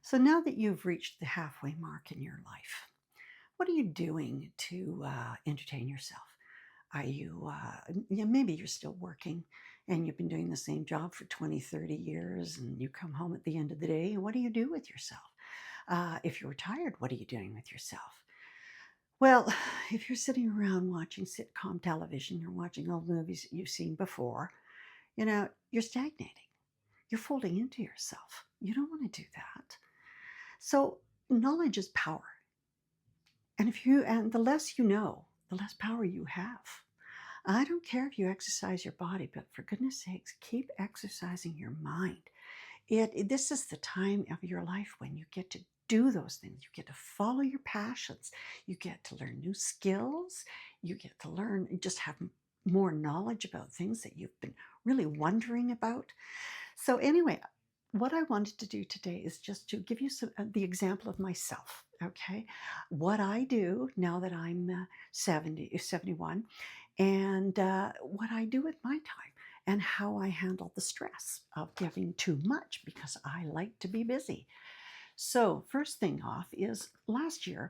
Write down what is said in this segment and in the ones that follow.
So now that you've reached the halfway mark in your life, what are you doing to entertain yourself? Are you, maybe you're still working and you've been doing the same job for 20, 30 years and you come home at the end of the day and what do you do with yourself? If you're retired, what are you doing with yourself? Well, if you're sitting around watching sitcom television or watching old movies that you've seen before, you're stagnating. You're folding into yourself. You don't want to do that. So knowledge is power. And the less you know, the less power you have. I don't care if you exercise your body, but for goodness sakes, keep exercising your mind. This is the time of your life when you get to do those things. You get to follow your passions. You get to learn new skills. You get to just have more knowledge about things that you've been really wondering about. So anyway, what I wanted to do today is just to give you the example of myself, okay? What I do now that I'm 71, and what I do with my time and how I handle the stress of giving too much because I like to be busy. So first thing off is last year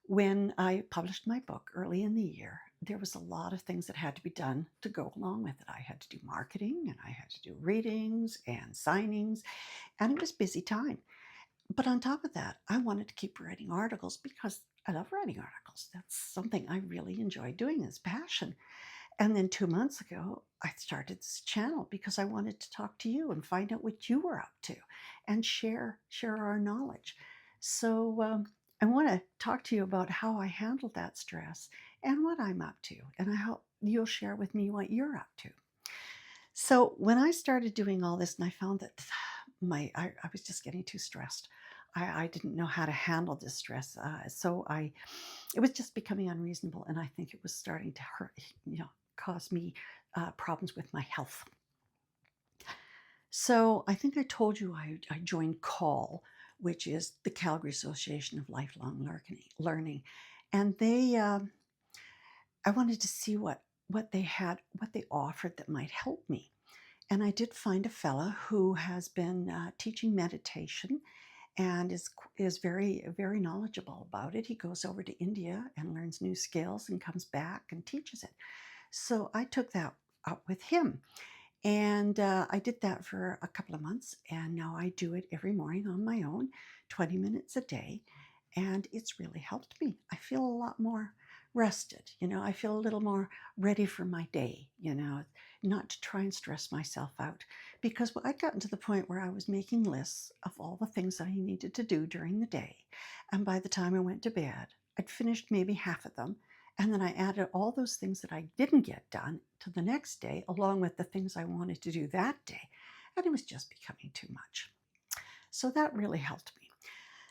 when I published my book early in the year, there was a lot of things that had to be done to go along with it. I had to do marketing and I had to do readings and signings, and it was busy time. But on top of that, I wanted to keep writing articles because I love writing articles. That's something I really enjoy doing, as passion. And then 2 months ago, I started this channel because I wanted to talk to you and find out what you were up to and share our knowledge. So I want to talk to you about how I handled that stress and what I'm up to. And I hope you'll share with me what you're up to. So when I started doing all this and I found that I was just getting too stressed. I didn't know how to handle this stress. It was just becoming unreasonable. And I think it was starting to hurt, cause me problems with my health. So I think I told you I joined CALL, which is the Calgary Association of Lifelong Learning. And I wanted to see what they had, what they offered that might help me. And I did find a fella who has been teaching meditation and is very, very knowledgeable about it. He goes over to India and learns new skills and comes back and teaches it. So I took that up with him. And I did that for a couple of months. And now I do it every morning on my own, 20 minutes a day. And it's really helped me. I feel a lot more rested. I feel a little more ready for my day, not to try and stress myself out. Because I'd gotten to the point where I was making lists of all the things I needed to do during the day. And by the time I went to bed, I'd finished maybe half of them. And then I added all those things that I didn't get done to the next day, along with the things I wanted to do that day. And it was just becoming too much. So that really helped me.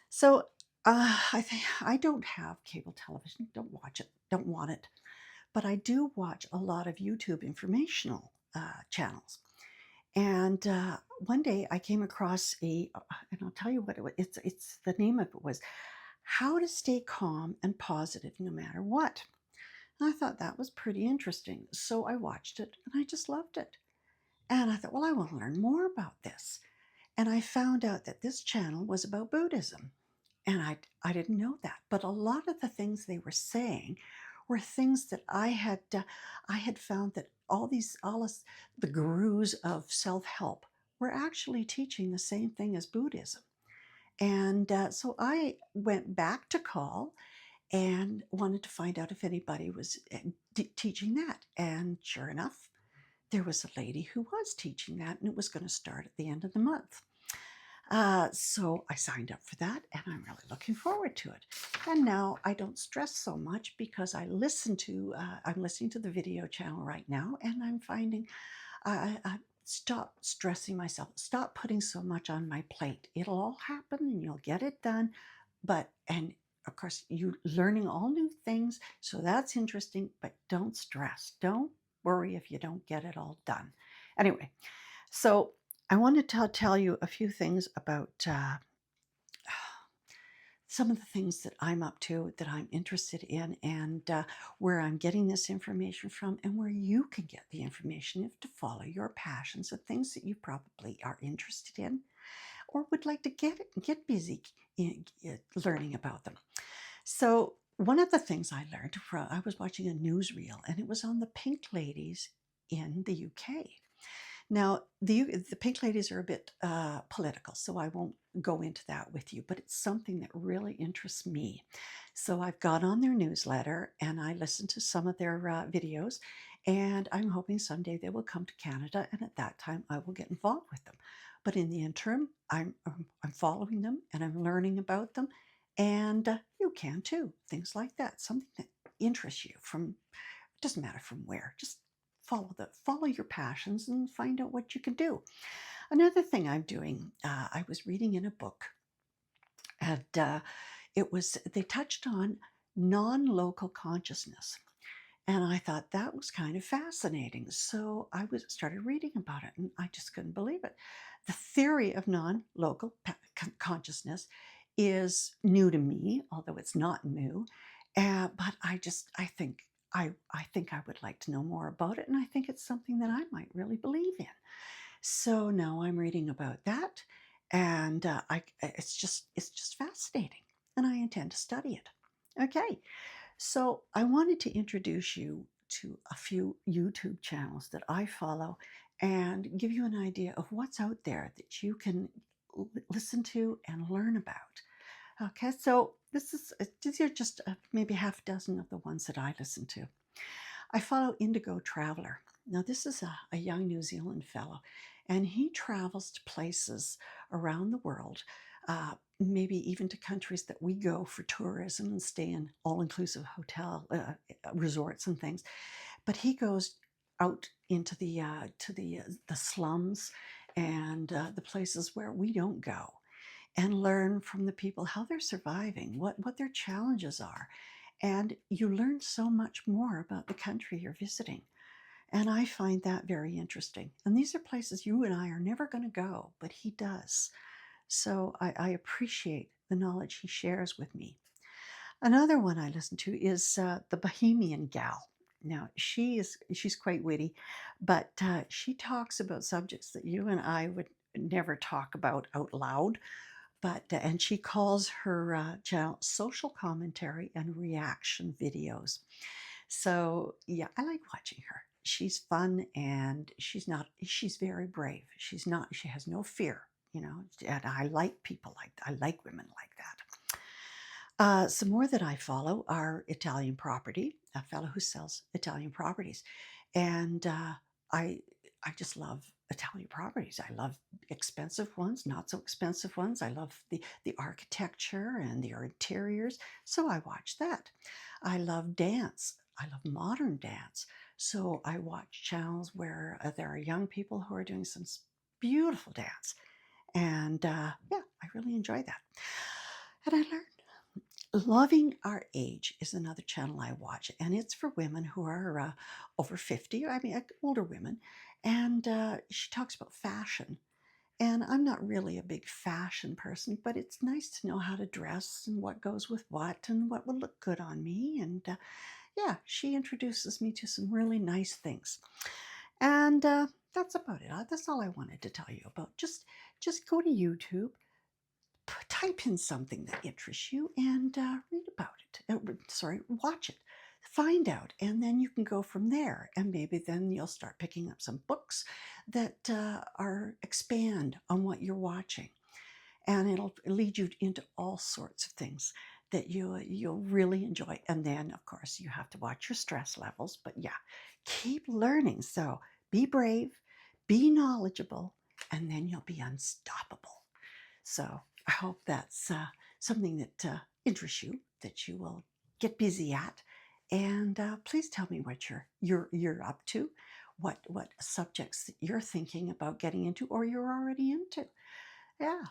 So I think I don't have cable television, don't watch it, don't want it. But I do watch a lot of YouTube informational channels. And one day I came across and I'll tell you what it was. It's the name of it was How to Stay Calm and Positive No Matter What. And I thought that was pretty interesting. So I watched it and I just loved it. And I thought, well, I want to learn more about this. And I found out that this channel was about Buddhism. And I didn't know that. But a lot of the things they were saying were things that I had found that the gurus of self-help were actually teaching the same thing as Buddhism. And so I went back to call and wanted to find out if anybody was teaching that. And sure enough, there was a lady who was teaching that, and it was going to start at the end of the month. So I signed up for that, and I'm really looking forward to it. And now I don't stress so much because I'm listening to the video channel right now, and I'm finding I stop stressing myself, stop putting so much on my plate. It'll all happen, and you'll get it done. And of course, you learning all new things, so that's interesting. But don't stress. Don't worry if you don't get it all done. Anyway, so I wanted to tell you a few things about some of the things that I'm up to, that I'm interested in, and where I'm getting this information from, and where you can get the information if to follow your passions and things that you probably are interested in, or would like to get busy learning about them. So one of the things I learned from I was watching a newsreel, and it was on the Pink Ladies in the UK. Now, the Pink Ladies are a bit political, so I won't go into that with you, but it's something that really interests me. So I've got on their newsletter and I listened to some of their videos, and I'm hoping someday they will come to Canada, and at that time I will get involved with them. But in the interim, I'm following them and I'm learning about them, and you can too. Things like that, something that interests you from doesn't matter from where, just follow your passions and find out what you can do. Another thing I'm doing, I was reading in a book, and it was they touched on non-local consciousness, and I thought that was kind of fascinating. So I was started reading about it, and I just couldn't believe it. The theory of non-local consciousness is new to me, although it's not new. But I think I would like to know more about it, and I think it's something that I might really believe in. So now I'm reading about that, and it's just fascinating, and I intend to study it. Okay, so I wanted to introduce you to a few YouTube channels that I follow and give you an idea of what's out there that you can listen to and learn about. Okay, so these are just maybe half a dozen of the ones that I listen to. I follow Indigo Traveler. Now, this is a young New Zealand fellow, and he travels to places around the world, maybe even to countries that we go for tourism and stay in all-inclusive hotel resorts and things. But he goes out into the slums and the places where we don't go, and learn from the people how they're surviving, what their challenges are. And you learn so much more about the country you're visiting. And I find that very interesting. And these are places you and I are never going to go, but he does. So I appreciate the knowledge he shares with me. Another one I listen to is the Bohemian Gal. Now, she's quite witty, but she talks about subjects that you and I would never talk about out loud. But and she calls her channel social commentary and reaction videos. So yeah, I like watching her. She's fun, and she's very brave. She has no fear, and I like people like that. I like women like that. Some more that I follow are Italian Property, a fellow who sells Italian properties, and I I just love Italian properties. I love expensive ones, not so expensive ones. I love the architecture and their interiors, so I watch that. I love dance. I love modern dance, so I watch channels where there are young people who are doing some beautiful dance, and yeah, I really enjoy that. And I learn Loving Our Age is another channel I watch, and it's for women who are over 50, I mean, older women. And she talks about fashion. And I'm not really a big fashion person, but it's nice to know how to dress and what goes with what and what will look good on me. And yeah, she introduces me to some really nice things. And that's about it. That's all I wanted to tell you about. Just go to YouTube, type in something that interests you, and read about it. Sorry, watch it. Find out, and then you can go from there. And maybe then you'll start picking up some books that are expand on what you're watching, and it'll lead you into all sorts of things that you'll really enjoy. And then, of course, you have to watch your stress levels. But yeah, keep learning. So be brave, be knowledgeable, and then you'll be unstoppable. So I hope that's something that interests you, that you will get busy at, and please tell me what you're up to, what subjects that you're thinking about getting into or you're already into. Yeah.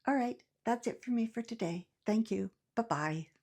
All right. That's it for me for today. Thank you. Bye bye.